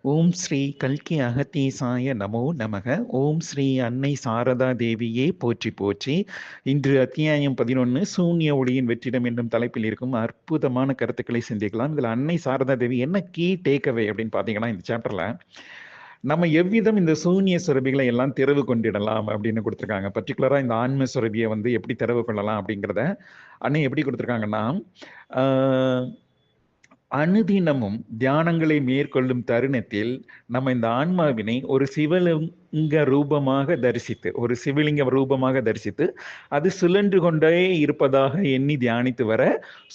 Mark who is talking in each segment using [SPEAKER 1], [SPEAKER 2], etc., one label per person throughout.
[SPEAKER 1] ஓம் ஸ்ரீ கல்கி அகத்தீசாய நமோ நமக. ஓம் ஸ்ரீ அன்னை சாரதா தேவியே போற்றி போற்றி. இன்று அத்தியாயம் 11 சூன்ய ஒளியின் வெற்றிடம் என்னும் தலைப்பில் இருக்கும் அற்புதமான கருத்துக்களை சிந்திக்கலாம். இதில் அன்னை சாரதா தேவி என்ன கீ டேக்அவே அப்படின்னு பார்த்தீங்கன்னா, இந்த சாப்டர்ல நம்ம எவ்விதம் இந்த சூன்ய சுரபிகளை எல்லாம் திறவு கொண்டிடலாம் அப்படின்னு கொடுத்துருக்காங்க. பர்டிகுலரா இந்த ஆன்ம சுரபியை வந்து எப்படி திறவு கொள்ளலாம் அப்படிங்கிறத அன்னை எப்படி கொடுத்துருக்காங்கன்னா, அனுதினமும் தியானங்களை மேற்கொள்ளும் தருணத்தில் நம்ம இந்த ஆன்மாவினை ஒரு சிவலிங்க ரூபமாக தரிசித்து அது சுழன்று கொண்டே இருப்பதாக எண்ணி தியானித்து வர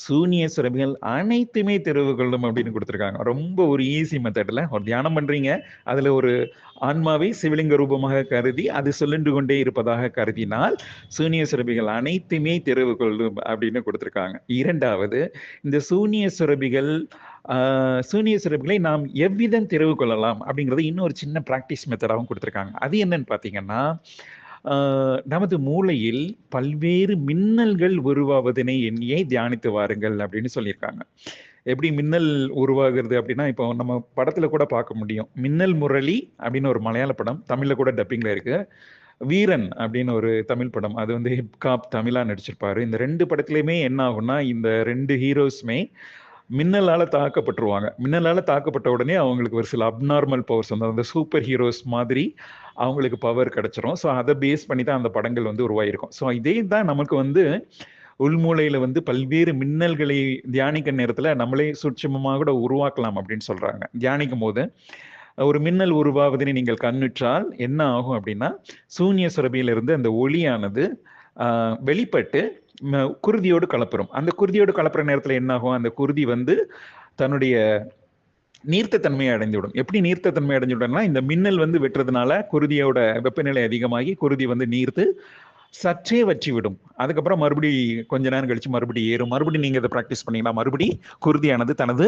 [SPEAKER 1] சூனிய சுரபிகள் அனைத்துமே தெரிவு கொள்ளும் அப்படின்னு கொடுத்துருக்காங்க. ரொம்ப ஒரு ஈஸி மெத்தட்ல ஒரு தியானம் பண்றீங்க, அதுல ஒரு ஆன்மாவை சிவலிங்க ரூபமாக கருதி அது சுழன்று கொண்டே இருப்பதாக கருதினால் சூனிய சுரபிகள் அனைத்துமே தெரிவு கொள்ளும் அப்படின்னு கொடுத்துருக்காங்க. இரண்டாவது, இந்த சூனிய சுரபிகளை நாம் எவ்விதம் தெரிவு கொள்ளலாம் அப்படிங்கிறது இன்னொரு சின்ன பிராக்டிஸ் மெத்தடாகவும் கொடுத்துருக்காங்க. அது என்னன்னு பார்த்தீங்கன்னா, நமது மூளையில் பல்வேறு மின்னல்கள் உருவாவதனை எண்ணியே தியானித்து வாருங்கள் அப்படின்னு சொல்லியிருக்காங்க. எப்படி மின்னல் உருவாகிறது அப்படின்னா, இப்போ நம்ம படத்துல கூட பார்க்க முடியும். மின்னல் முரளி அப்படின்னு ஒரு மலையாள படம், தமிழ்ல கூட டப்பிங்ல இருக்கு. வீரன் அப்படின்னு ஒரு தமிழ் படம், அது வந்து ஹிப்காப் தமிழா நடிச்சிருப்பாரு. இந்த 2 படத்துலையுமே என்ன ஆகும்னா, இந்த 2 ஹீரோஸுமே மின்னலால தாக்கப்பட்டுருவாங்க. மின்னலால தாக்கப்பட்ட உடனே அவங்களுக்கு ஒரு சில அப்நார்மல் பவர்ஸ் வந்து அந்த சூப்பர் ஹீரோஸ் மாதிரி அவங்களுக்கு பவர் கிடைச்சிரும். ஸோ அதை பேஸ் பண்ணி தான் அந்த படங்கள் வந்து உருவாயிருக்கும். ஸோ இதே தான் நமக்கு வந்து உள்மூளையில வந்து பல்வேறு மின்னல்களை தியானிக்க நேரத்துல நம்மளே சூட்சுமமாக கூட உருவாக்கலாம் அப்படின்னு சொல்றாங்க. தியானிக்கும் போது ஒரு மின்னல் உருவாவதனை நீங்கள் கண்ணுற்றால் என்ன ஆகும் அப்படின்னா, சூன்ய சுரபியிலிருந்து அந்த ஒளியானது வெளிப்பட்டு குருதியோடு கலப்புறும். அந்த குருதியோடு கலப்புற நேரத்துல என்ன ஆகும், அந்த குருதி வந்து தன்னுடைய நீர்த்த தன்மையை அடைந்துவிடும். எப்படி நீர்த்த தன்மை அடைஞ்சுவிடும்னா, இந்த மின்னல் வந்து வெட்டுறதுனால குருதியோட வெப்பநிலை அதிகமாகி குருதி வந்து நீர்த்து சற்றே வற்றிவிடும். அதுக்கப்புறம் மறுபடி கொஞ்ச நேரம் கழிச்சு மறுபடி ஏறும். மறுபடியும் நீங்க இதை ப்ராக்டிஸ் பண்ணீங்கன்னா மறுபடி குருதியானது தனது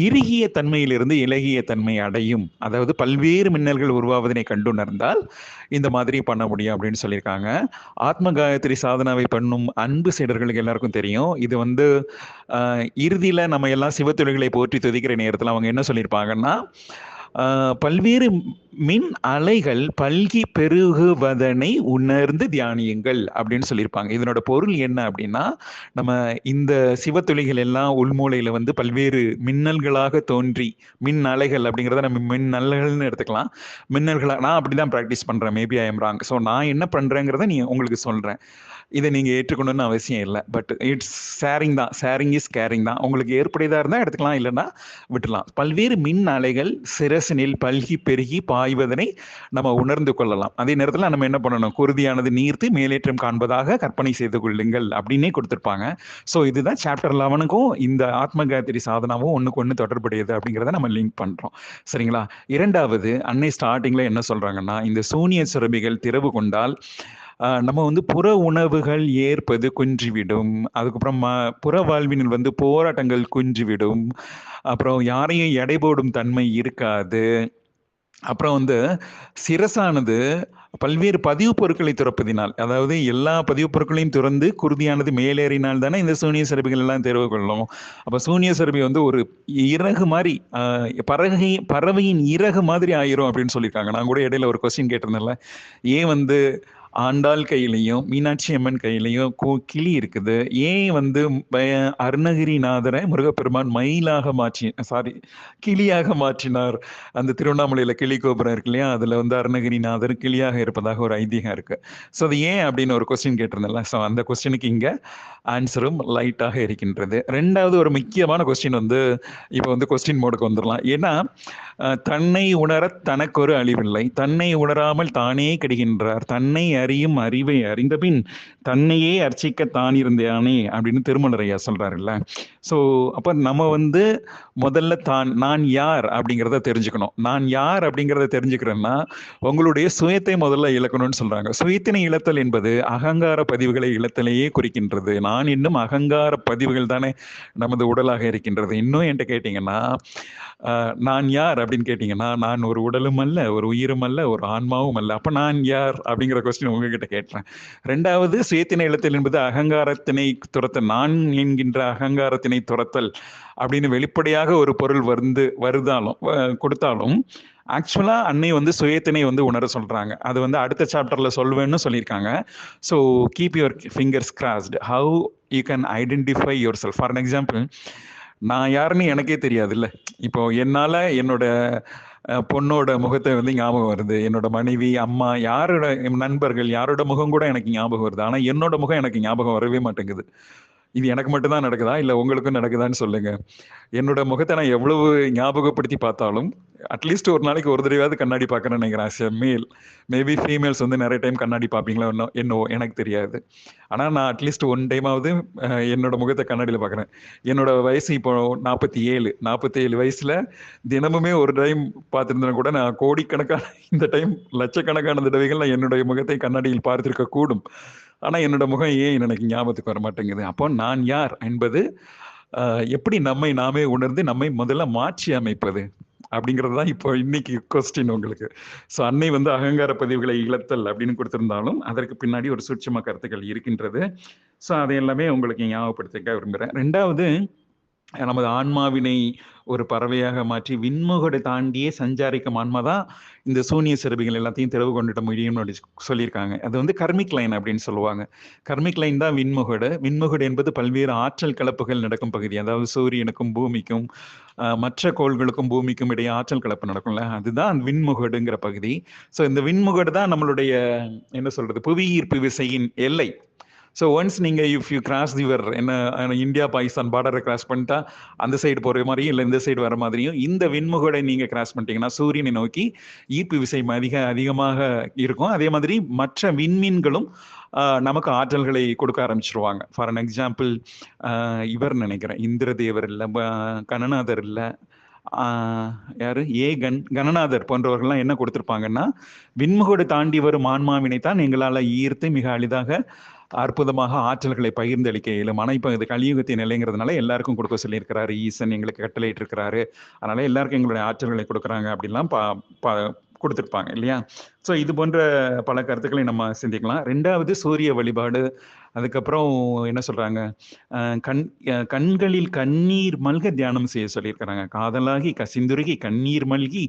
[SPEAKER 1] இறுகிய தன்மையிலிருந்து இலகிய தன்மை அடையும். அதாவது பல்வேறு மின்னல்கள் உருவாவதனை கண்டுணர்ந்தால் இந்த மாதிரி பண்ண முடியும் அப்படின்னு சொல்லியிருக்காங்க. ஆத்ம காயத்ரி சாதனாவை பண்ணும் அன்பு சீடர்களுக்கு எல்லாருக்கும் தெரியும். இது வந்து இறுதியில நம்ம எல்லாம் சிவத்தொழில்களை போற்றி துதிக்கிற நேரத்தில் அவங்க என்ன சொல்லியிருப்பாங்கன்னா, பல்வேறு மின் அலைகள் பல்கி பெருகுவதனை உணர்ந்து தியானியுங்கள் அப்படின்னு சொல்லியிருப்பாங்க. இதனோட பொருள் என்ன அப்படின்னா, நம்ம இந்த சிவத்துளிகள் எல்லாம் உள்மூலையில வந்து பல்வேறு மின்னல்களாக தோன்றி, மின் அலைகள் அப்படிங்கிறத நம்ம மின் அலைகள்னு எடுத்துக்கலாம். மின்னல்களா நான் அப்படிதான் ப்ராக்டிஸ் பண்றேன். Maybe I am wrong. So நான் என்ன பண்றேங்கிறத உங்களுக்கு சொல்றேன். இதை நீங்க ஏற்றுக்கணும்னு அவசியம் இல்லை. பட் இட்ஸ் ஷேரிங் தான். ஷேரிங் இஸ் கேரிங் தான். உங்களுக்கு ஏற்புடையதா இருந்தால் எடுத்துக்கலாம், இல்லைன்னா விட்டுலாம். பல்வேறு மின் அலைகள் சிரசினில் பல்கி பெருகி பாய்வதனை நம்ம உணர்ந்து கொள்ளலாம். அதே நேரத்தில் நம்ம என்ன பண்ணணும், குருதியானது நீர்த்து மேலேற்றம் காண்பதாக கற்பனை செய்து கொள்ளுங்கள் அப்படின்னே கொடுத்துருப்பாங்க. ஸோ இதுதான் சாப்டர் 11க்கும் இந்த ஆத்ம காயத்ரி சாதனாவும் ஒன்றுக்கு ஒன்று தொடர்புடையது அப்படிங்கிறத நம்ம லிங்க் பண்ணுறோம். சரிங்களா? இரண்டாவது, அன்னை ஸ்டார்டிங்கில் என்ன சொல்கிறாங்கன்னா, இந்த சூனிய சுரபிகள் திறவு கொண்டால் நம்ம வந்து புற உணவுகள் ஏற்பது குன்றிவிடும். அதுக்கப்புறம் புற வாழ்வினில் வந்து போராட்டங்கள் குன்றிவிடும். அப்புறம் யாரையும் எடை போடும் தன்மை இருக்காது. அப்புறம் வந்து சிரசானது பல்வேறு பதிவு பொருட்களை துறப்பதினால், அதாவது எல்லா பதிவு பொருட்களையும் துறந்து குருதியானது மேலேறினால் தானே இந்த சூனிய சுரபிகள் எல்லாம் தெரிவு கொள்ளும். அப்போ சூனிய சுரபி வந்து ஒரு இறகு மாதிரி, பறவையின் இறகு மாதிரி ஆயிரும் அப்படின்னு சொல்லியிருக்காங்க. நான் கூட இடையில ஒரு கொஸ்டின் கேட்டிருந்தேன்ல, ஏன் வந்து ஆண்டாள் கையிலையும் மீனாட்சி அம்மன் கையிலையும் கிளி இருக்குது, ஏன் வந்து அருணகிரிநாதரை முருகப்பெருமான் கிளியாக மாற்றினார்? அந்த திருவண்ணாமலையில கிளி கோபுரம் இருக்கு இல்லையா, அதுல வந்து அருணகிரிநாதர் கிளியாக இருப்பதாக ஒரு ஐதீகம் இருக்கு. ஸோ அது ஏன் அப்படின்னு ஒரு கொஸ்டின் கேட்டிருந்தேன்ல, ஸோ அந்த கொஸ்டினுக்கு இங்க ஆன்சரும் லைட்டாக இருக்கின்றது. ரெண்டாவது ஒரு முக்கியமான கொஸ்டின் வந்து இப்போ வந்து கொஸ்டின் மோடுக்கு வந்துடலாம். ஏன்னா தன்னை உணர தனக்கொரு அழிவில்லை, தன்னை உணராமல் தானே கெடுகின்றார், தன்னை அறியும் அறிவை அறிந்த பின் தன்னையே அர்ச்சிக்க தான் இருந்தேனே அப்படின்னு திருமலரையா சொல்றாருல்ல. ஸோ அப்போ நம்ம வந்து முதல்ல நான் யார் அப்படிங்கிறத தெரிஞ்சுக்கணும். நான் யார் அப்படிங்கிறத தெரிஞ்சுக்கிறேன்னா உங்களுடைய சுயத்தை முதல்ல இழக்கணும்னு சொல்றாங்க. சுயத்தினை இழத்தல் என்பது அகங்கார பதிவுகளை இழத்தலையே குறிக்கின்றது. நான் இன்னும் அகங்கார பதிவுகள் தானே நமது உடலாக இருக்கின்றது. இன்னும் என்கிட்ட கேட்டீங்கன்னா, நான் யார் அப்படின்னு கேட்டீங்கன்னா, நான் ஒரு உடலும் அல்ல, ஒரு உயிரும் அல்ல, ஒரு ஆன்மாவும் அல்ல. அப்ப நான் யார் அப்படிங்கிற கொஸ்டின் உங்ககிட்ட கேட்கிறேன். 2வது சுயத்தினை இழத்தல் என்பது அகங்காரத்தினை துரத்தல், நான் என்கின்ற அகங்காரத்தினை துரத்தல் அப்படின்னு வெளிப்படையாக ஒரு பொருள் வருதாலும் கொடுத்தாலும் ஆக்சுவலா அன்னை வந்து சுயத்தினை வந்து உணர சொல்றாங்க. அது வந்து அடுத்த சாப்டர்ல சொல்வேன்னு சொல்லியிருக்காங்க. So keep your fingers crossed, how you can identify your self. For example, நான் யாருன்னு எனக்கே தெரியாதுல்ல. இப்போ என்னால என்னோட பொண்ணோட முகத்தை வந்து ஞாபகம் வருது, என்னோட மனைவி, அம்மா, யாரோட நண்பர்கள் யாரோட முகம் கூட எனக்கு ஞாபகம் வருது. ஆனா என்னோட முகம் எனக்கு ஞாபகம் வரவே மாட்டேங்குது. இது எனக்கு மட்டும்தான் நடக்குதா, இல்ல உங்களுக்கும் நடக்குதான்னு சொல்லுங்க. என்னோட முகத்தை நான் எவ்வளவு ஞாபகப்படுத்தி பார்த்தாலும் அட்லீஸ்ட் ஒரு நாளைக்கு ஒரு தடவையாவது கண்ணாடி பார்க்கறேன்னு நினைக்கிறேன். ஆஸ் எ மேல், மேபி ஃபீமேல்ஸ் வந்து நிறைய டைம் கண்ணாடி பார்ப்பீங்களா என்னவோ எனக்கு தெரியாது. ஆனா நான் அட்லீஸ்ட் ஒன் டைமாவது என்னோட முகத்தை கண்ணாடியில பார்க்கறேன். என்னோட வயசு இப்போ 47 வயசுல தினமுமே ஒரு டைம் பார்த்திருந்தா கூட நான் கோடிக்கணக்கான, இந்த டைம் லட்சக்கணக்கான தடவைகள் நான் என்னுடைய முகத்தை கண்ணாடியில் பார்த்திருக்க கூடும். ஆனா என்னோட முகம் ஏன் எனக்கு ஞாபகத்துக்கு வர மாட்டேங்குது? அப்போ நான் யார் என்பது எப்படி நம்மை நாமே உணர்ந்து நம்மை முதல்ல மாற்றி அமைப்பது அப்படிங்கிறது தான் இப்போ இன்னைக்கு கொஸ்டின் உங்களுக்கு. ஸோ அன்னை வந்து அகங்கார பதிவுகளை இழத்தல் அப்படின்னு கொடுத்திருந்தாலும் அதற்கு பின்னாடி ஒரு சூட்சும கருத்துக்கள் இருக்கின்றது. ஸோ அதை எல்லாமே உங்களுக்கு ஞாபகப்படுத்திக்க விரும்புகிறேன். 2வது, நமது ஆன்மாவினை ஒரு பறவையாக மாற்றி விண்முகடை தாண்டியே சஞ்சாரிக்கும் ஆன்மா தான் இந்த சூனிய சிறபிகள் எல்லாத்தையும் தெளிவு கொண்டுட்ட முடியும்னு அப்படி சொல்லியிருக்காங்க. அது வந்து கர்மிக் லைன் அப்படின்னு சொல்லுவாங்க. கர்மிக் லைன் தான் விண்முகடு. விண்முகடு என்பது பல்வேறு ஆற்றல் கலப்புகள் நடக்கும் பகுதி. அதாவது சூரியனுக்கும் பூமிக்கும் மற்ற கோள்களுக்கும் பூமிக்கும் இடையே ஆற்றல் கலப்பு நடக்கும்ல, அதுதான் விண்முகடுங்கிற பகுதி. ஸோ இந்த விண்முகடு தான் நம்மளுடைய என்ன சொல்றது, புவி ஈர்ப்பு விசையின் எல்லை. ஸோ ஒன்ஸ் நீங்கள் if you cross your India Pakistan பார்டரை கிராஸ் பண்ணிட்டா அந்த சைடு போகிற மாதிரியும் இல்லை இந்த சைடு வர மாதிரியும் இந்த விண்முகடை நீங்கள் கிராஸ் பண்ணிட்டீங்கன்னா சூரியனை நோக்கி ஈர்ப்பு விசை அதிகமாக இருக்கும். அதே மாதிரி மற்ற விண்மீன்களும் நமக்கு ஆற்றல்களை கொடுக்க ஆரம்பிச்சிருவாங்க. ஃபார் அன் எக்ஸாம்பிள், இவர் நினைக்கிறேன் இந்திரதேவர் இல்லை, கணநாதர் இல்லை, யாரு கணநாதர் போன்றவர்கள்லாம் என்ன கொடுத்திருப்பாங்கன்னா, விண்முகடு தாண்டி வரும் ஆன்மாவினை தான் எங்களால் ஈர்த்து மிக எளிதாக அற்புதமாக ஆற்றல்களை பகிர்ந்தளிக்க இயலும். ஆனால் இப்போ இது கலியுகத்தின் நிலைங்கிறதுனால எல்லாருக்கும் கொடுக்க சொல்லியிருக்கிறாரு ஈசன், எங்களுக்கு கட்டளையிட்டு இருக்கிறாரு. அதனால எல்லாருக்கும் எங்களுடைய ஆற்றல்களை கொடுக்குறாங்க அப்படின்லாம் கொடுத்துருப்பாங்க இல்லையா? ஸோ இது போன்ற பல கருத்துக்களை நம்ம சிந்திக்கலாம். 2வது சூரிய வழிபாடு. அதுக்கப்புறம் என்ன சொல்றாங்க, கண்களில் கண்ணீர் மல்க தியானம் செய்ய சொல்லியிருக்கிறாங்க. காதலாகி கசிந்துருகி கண்ணீர் மல்கி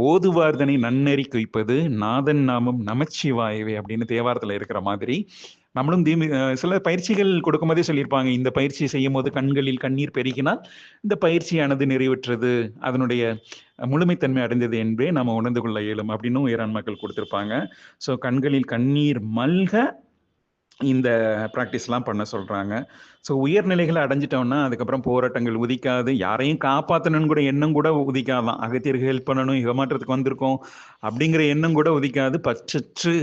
[SPEAKER 1] ஓதுவார்தனை நன்னெறி குய்ப்பது நாதன் நாமம் நமச்சிவாயவே அப்படின்னு தேவாரத்தில் இருக்கிற மாதிரி நம்மளும் சில பயிற்சிகள் கொடுக்கும் போதே சொல்லியிருப்பாங்க, இந்த பயிற்சி செய்யும் போது கண்களில் கண்ணீர் பெருகினால் இந்த பயிற்சியானது நிறைவேற்றது, அதனுடைய முழுமைத்தன்மை அடைந்தது என்பே நம்ம உணர்ந்து கொள்ள இயலும் அப்படின்னு உயரான்மாக்கள் கொடுத்திருப்பாங்க. ஸோ கண்களில் கண்ணீர் மல்க இந்த ப்ராக்டிஸ்லாம் பண்ண சொல்றாங்க. ஸோ உயர்நிலைகளை அடைஞ்சிட்டோம்னா அதுக்கப்புறம் போராட்டங்கள் உதிக்காது, யாரையும் காப்பாற்றணும்னு கூட எண்ணம் கூட உதிக்காதான். அகத்தியருக்கு ஹெல்ப் பண்ணணும், யுகமாற்றத்துக்கு வந்திருக்கோம் அப்படிங்கிற எண்ணம் கூட உதிக்காது. பச்சற்று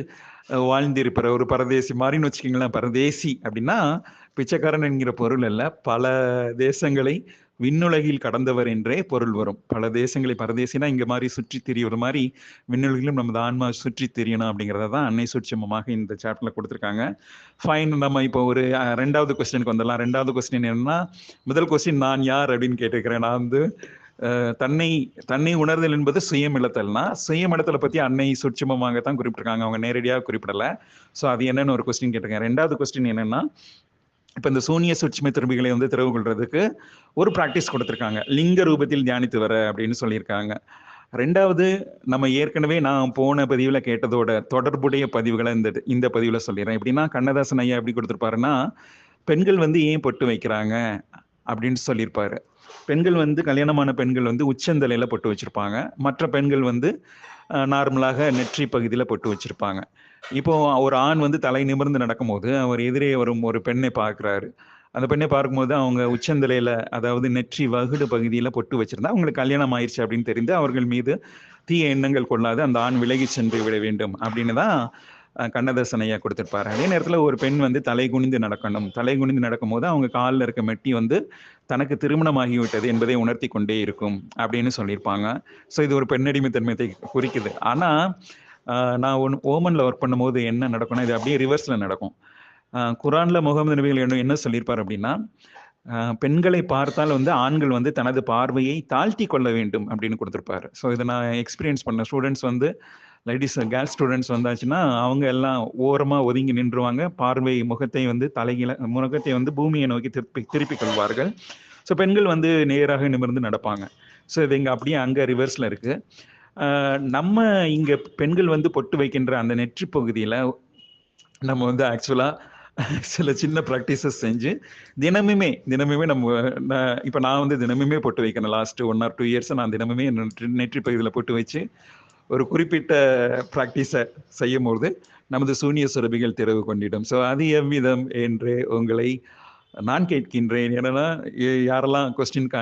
[SPEAKER 1] வாழ்ந்திருக்கிற ஒரு பரதேசி மாதிரின்னு வச்சுக்கிங்களேன். பரதேசி அப்படின்னா பிச்சைக்காரன் என்கிற பொருள் அல்ல, பல தேசங்களை விண்ணுலகில் கடந்தவர் என்றே பொருள் வரும். பல தேசங்களை, பரதேசினா இங்க மாதிரி சுற்றி திரியுற மாதிரி விண்ணுலகிலும் நமது ஆன்மா சுற்றி தெரியணும் அப்படிங்கிறத தான் அன்னை சூட்சமமாக இந்த சாப்டர்ல கொடுத்துருக்காங்க. ஃபைன், நம்ம இப்போ ஒரு 2வது கொஸ்டினுக்கு வந்துடலாம். 2வது கொஸ்டின் என்னன்னா, முதல் கொஸ்டின் நான் யார் அப்படின்னு கேட்டிருக்கிறேன். நான் வந்து தன்னை உணர்தல் என்பது சுயமிழத்தல்னா, சுயமிழத்தலை பத்தி அன்னை சூட்சமமாகத்தான் குறிப்பிட்டிருக்காங்க, அவங்க நேரடியாக குறிப்பிடல. ஸோ அது என்னன்னு ஒரு கொஸ்டின் கேட்டிருக்கேன். 2வது கொஸ்டின் என்னன்னா, இப்போ இந்த சூனிய சூட்சும திரும்பிகளை வந்து திறவு கொள்றதுக்கு ஒரு ப்ராக்டிஸ் கொடுத்துருக்காங்க, லிங்க ரூபத்தில் தியானித்து வர அப்படின்னு சொல்லியிருக்காங்க. 2வது, நம்ம ஏற்கனவே நான் போன பதிவில் கேட்டதோட தொடர்புடைய பதிவுகளை இந்த பதிவில் சொல்லிடுறேன். எப்படின்னா, கண்ணதாசன் ஐயா எப்படி கொடுத்துருப்பாருன்னா, பெண்கள் வந்து ஏன் பொட்டு வைக்கிறாங்க அப்படின்னு சொல்லியிருப்பாரு. பெண்கள் வந்து, கல்யாணமான பெண்கள் வந்து உச்சந்தலையில பொட்டு வச்சிருப்பாங்க, மற்ற பெண்கள் வந்து நார்மலாக நெற்றி பகுதியில் பொட்டு வச்சிருப்பாங்க. இப்போ ஒரு ஆண் வந்து தலை நிமிர்ந்து நடக்கும்போது அவர் எதிரே வரும் ஒரு பெண்ணை பார்க்குறாரு. அந்த பெண்ணை பார்க்கும்போது அவங்க உச்சந்தலையில, அதாவது நெற்றி வகுடு பகுதியில் பொட்டு வச்சிருந்தா அவங்களுக்கு கல்யாணம் ஆயிடுச்சு அப்படின்னு தெரிந்து அவர்கள் மீது தீய எண்ணங்கள் கொள்ளாது அந்த ஆண் விலகி சென்று விட வேண்டும் அப்படின்னு தான் கண்ணதாசன் ஐயா கொடுத்திருப்பாரு. அதே நேரத்தில் ஒரு பெண் வந்து தலை குனிந்து நடக்கணும். தலை குனிந்து நடக்கும்போது அவங்க காலில் இருக்க மெட்டி வந்து தனக்கு திருமணமாகிவிட்டது என்பதை உணர்த்தி கொண்டே இருக்கும் அப்படின்னு சொல்லியிருப்பாங்க. ஸோ இது ஒரு பெண்ணடிமைத்தன்மையை குறிக்குது. ஆனால் நான் ஓமனில் ஒர்க் பண்ணும்போது என்ன நடக்கும்னா, இது அப்படியே ரிவர்ஸில் நடக்கும். குரானில் முகமது நபிகள் என்ன சொல்லியிருப்பார் அப்படின்னா, பெண்களை பார்த்தால் வந்து ஆண்கள் வந்து தனது பார்வையை தாழ்த்தி கொள்ள வேண்டும் அப்படின்னு கொடுத்துருப்பாரு. ஸோ இதை நான் எக்ஸ்பீரியன்ஸ் பண்ண ஸ்டூடெண்ட்ஸ் வந்து லேடிஸ் கேர்ள்ஸ் ஸ்டூடெண்ட்ஸ் வந்தாச்சுன்னா அவங்க எல்லாம் ஓரமாக ஒதுங்கி நின்றுவாங்க. பார்வை முகத்தை வந்து தலைகீழ முகத்தை வந்து பூமியை நோக்கி திருப்பிக் கொள்வார்கள். ஸோ பெண்கள் வந்து நேராக நிமிர்ந்து நடப்பாங்க. ஸோ இது இங்கே அப்படியே அங்கே ரிவர்ஸில் இருக்குது. நம்ம இங்கே பெண்கள் வந்து பொட்டு வைக்கின்ற அந்த நெற்றி பகுதியில் நம்ம வந்து ஆக்சுவலாக சில சின்ன ப்ராக்டிசஸ் செஞ்சு தினமுமே இப்போ நான் வந்து தினமுமே பொட்டு வைக்கிறேன். லாஸ்ட் 1 or 2 இயர்ஸ் நான் தினமுமே நெற்றி பகுதியில் பொட்டு வச்சு ஒரு குறிப்பிட்ட ப்ராக்டிஸை செய்யும் போது நமது சூனிய சுரபிகள் திறவு கொண்டிடும். ஸோ அது எவ்விதம் என்று உங்களை நான் கேட்கின்றேன். ஏன்னா யாரெல்லாம் கொஸ்டின்